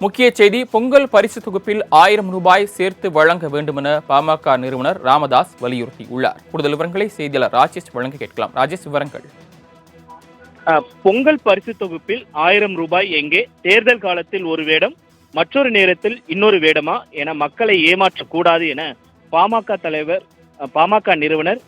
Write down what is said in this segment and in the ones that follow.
முக்கிய செய்தி, பொங்கல் பரிசு தொகுப்பில் 1000 ரூபாய் சேர்த்து வழங்க வேண்டுமென பாமக நிறுவனர் ராமதாஸ் வலியுறுத்தியுள்ளார். கூடுதல் விவரங்களை செய்தியாளர் ராஜேஷ் வழங்க கேட்கலாம். ராஜேஷ், விவரங்கள். பொங்கல் பரிசு தொகுப்பில் 1000 ரூபாய் எங்கே? தேர்தல் காலத்தில் ஒரு வேடம், மற்றொரு நேரத்தில் இன்னொரு வேடமா என மக்களை ஏமாற்றக்கூடாது என பாமக நிறுவனர்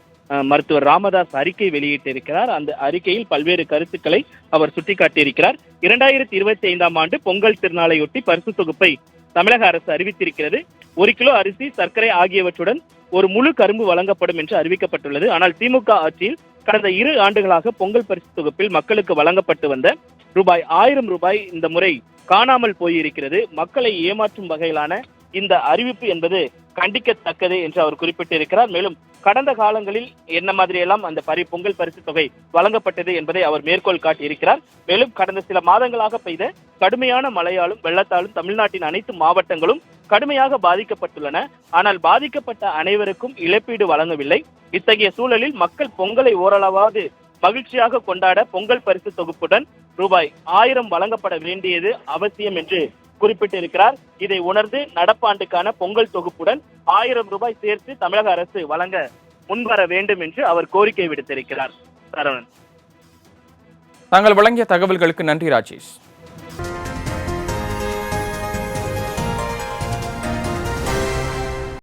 மருத்துவர் ராமதாஸ் அறிக்கை வெளியிட்டிருக்கிறார். அந்த அறிக்கையில் பல்வேறு கருத்துக்களை அவர் சுட்டிக்காட்டியிருக்கிறார். 2025ஆம் ஆண்டு பொங்கல் திருநாளையொட்டி பரிசு தொகுப்பை தமிழக அரசு அறிவித்திருக்கிறது. 1 கிலோ அரிசி, சர்க்கரை ஆகியவற்றுடன் ஒரு முழு கரும்பு வழங்கப்படும் என்று அறிவிக்கப்பட்டுள்ளது. ஆனால் திமுக ஆட்சியில் கடந்த 2 ஆண்டுகளாக பொங்கல் பரிசு தொகுப்பில் மக்களுக்கு வழங்கப்பட்டு வந்த ரூபாய் 1000 ரூபாய் இந்த முறை காணாமல் போயிருக்கிறது. மக்களை ஏமாற்றும் வகையிலான இந்த அறிவிப்பு என்பது கண்டிக்கத்தக்கது என்று அவர் குறிப்பிட்டிருக்கிறார். மேலும் கடந்த காலங்களில் என்ன மாதிரியெல்லாம் அந்த பொங்கல் பரிசு தொகை வழங்கப்பட்டது என்பதை அவர் மேற்கோள் காட்டியிருக்கிறார். மேலும் கடந்த சில மாதங்களாக பெய்த கடுமையான மழையாலும் வெள்ளத்தாலும் தமிழ்நாட்டின் அனைத்து மாவட்டங்களும் கடுமையாக பாதிக்கப்பட்டுள்ளன. ஆனால் பாதிக்கப்பட்ட அனைவருக்கும் இழப்பீடு வழங்கவில்லை. இத்தகைய சூழலில் மக்கள் பொங்கலை ஓரளவாவது மகிழ்ச்சியாக கொண்டாட பொங்கல் பரிசு தொகுப்புடன் ரூபாய் 1000 வழங்கப்பட வேண்டியது அவசியம் என்று குறிப்பிட்டிருக்கிறார். இதை உணர்ந்து நடப்பாண்டுக்கான பொங்கல் தொகுப்புடன் 1000 ரூபாய் சேர்த்து தமிழக அரசு வழங்க முன்வர வேண்டும் என்று அவர் கோரிக்கை விடுத்திருக்கிறார். சரவணன், தாங்கள் வழங்கிய தகவல்களுக்கு நன்றி ராஜேஷ்.